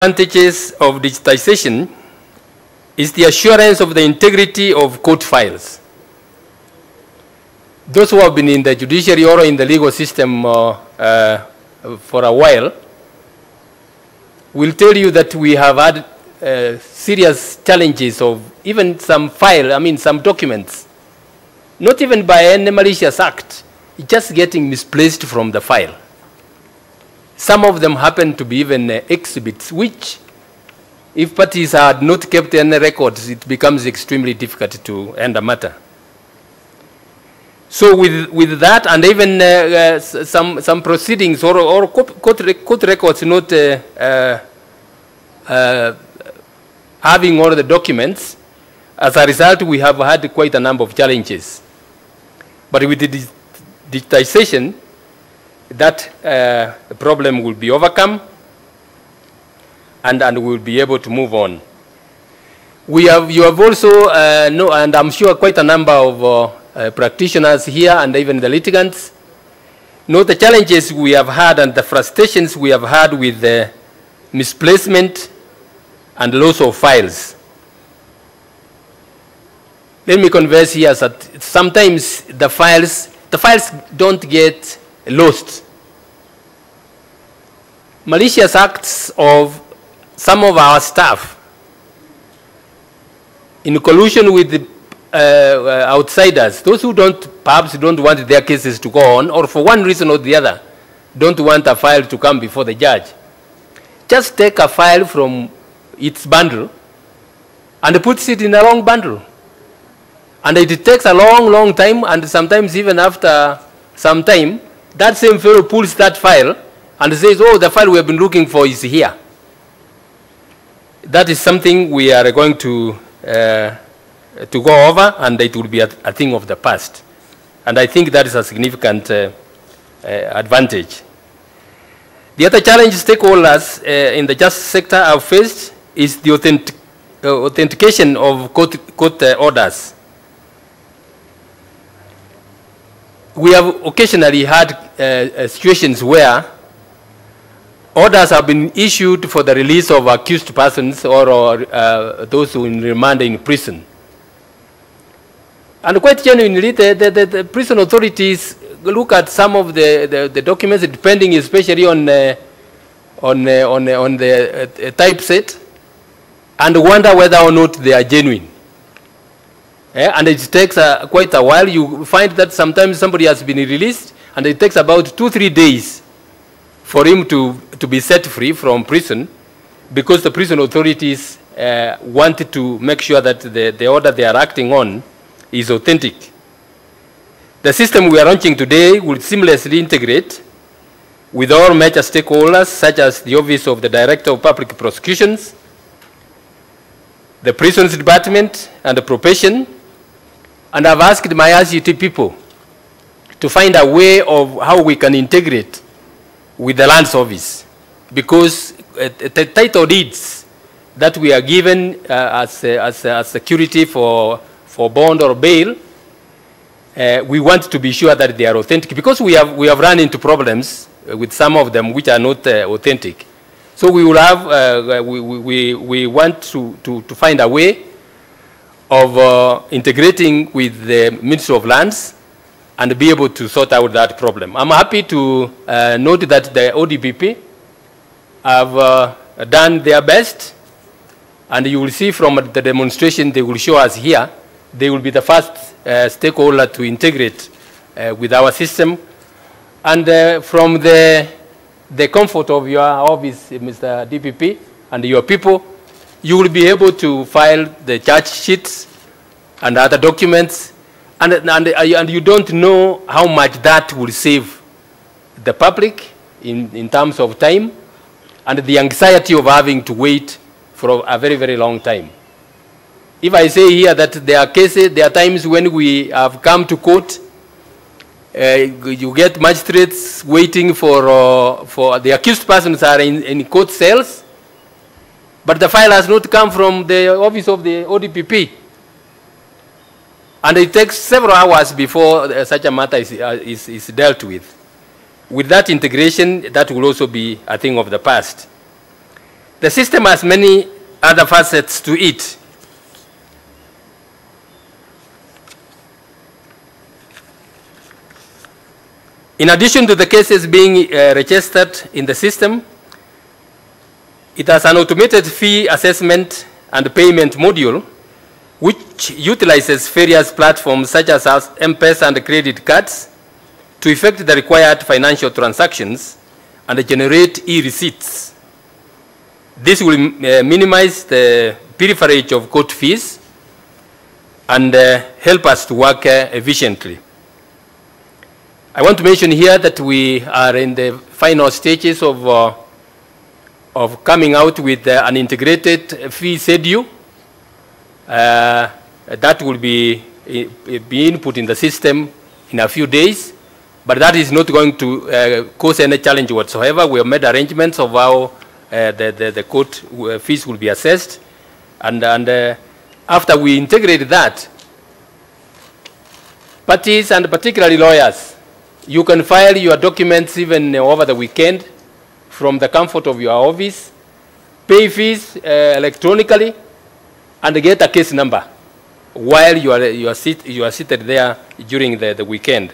Advantages of digitization is the assurance of the integrity of court files. Those who have been in the judiciary or in the legal system for a while will tell you that we have had serious challenges of even some some documents, not even by any malicious act, just getting misplaced from the file. Some of them happen to be even exhibits, which, if parties had not kept any records, it becomes extremely difficult to end a matter. So with that, and even some proceedings or court records not having all the documents, as a result, we have had quite a number of challenges. But with the digitization, that problem will be overcome, and we'll be able to move on. You have also, and I'm sure quite a number of practitioners here and even the litigants know the challenges we have had and the frustrations we have had with the misplacement and loss of files. Let me confess here that sometimes the files don't get lost. Malicious acts of some of our staff in collusion with the outsiders, those who perhaps don't want their cases to go on, or for one reason or the other, don't want a file to come before the judge, just take a file from its bundle and puts it in a long bundle. And it takes a long time, and sometimes even after some time, that same fellow pulls that file and says, oh, the file we have been looking for is here. That is something we are going to go over, and it will be a thing of the past. And I think that is a significant advantage. The other challenge stakeholders in the justice sector have faced is the authentication of court orders. We have occasionally had situations where orders have been issued for the release of accused persons or those who are in remand in prison. And quite genuinely, the prison authorities look at some of the documents, depending especially on the typeset, and wonder whether or not they are genuine. And it takes quite a while. You find that sometimes somebody has been released, and it takes about 2-3 days for him to be set free from prison, because the prison authorities wanted to make sure that the order they are acting on is authentic. The system we are launching today will seamlessly integrate with all major stakeholders, such as the Office of the Director of Public Prosecutions, the Prisons Department, and the Probation. And I've asked my RCT people to find a way of how we can integrate with the Lands Office, because the title deeds that we are given as security for bond or bail, we want to be sure that they are authentic, because we have run into problems with some of them which are not authentic. So we will have we want to find a way of integrating with the Ministry of Lands and be able to sort out that problem. I'm happy to note that the ODPP have done their best, and you will see from the demonstration they will show us here, they will be the first stakeholder to integrate with our system. And from the comfort of your office, Mr. DPP, and your people, you will be able to file the charge sheets and other documents, and you don't know how much that will save the public in terms of time and the anxiety of having to wait for a very long time. If I say here that there are times when we have come to court, you get magistrates waiting for the accused persons are in court cells, but the file has not come from the office of the ODPP. And it takes several hours before such a matter is dealt with. With that integration, that will also be a thing of the past. The system has many other facets to it. In addition to the cases being registered in the system, it has an automated fee assessment and payment module which utilizes various platforms such as M-Pesa and credit cards to effect the required financial transactions and generate e-receipts. This will minimize the pilferage of court fees and help us to work efficiently. I want to mention here that we are in the final stages of coming out with an integrated fee schedule that will be input in the system in a few days, but that is not going to cause any challenge whatsoever. We have made arrangements of how the court fees will be assessed, and after we integrate that, parties and particularly lawyers, you can file your documents even over the weekend from the comfort of your office, pay fees electronically, and get a case number while you are seated there during the weekend.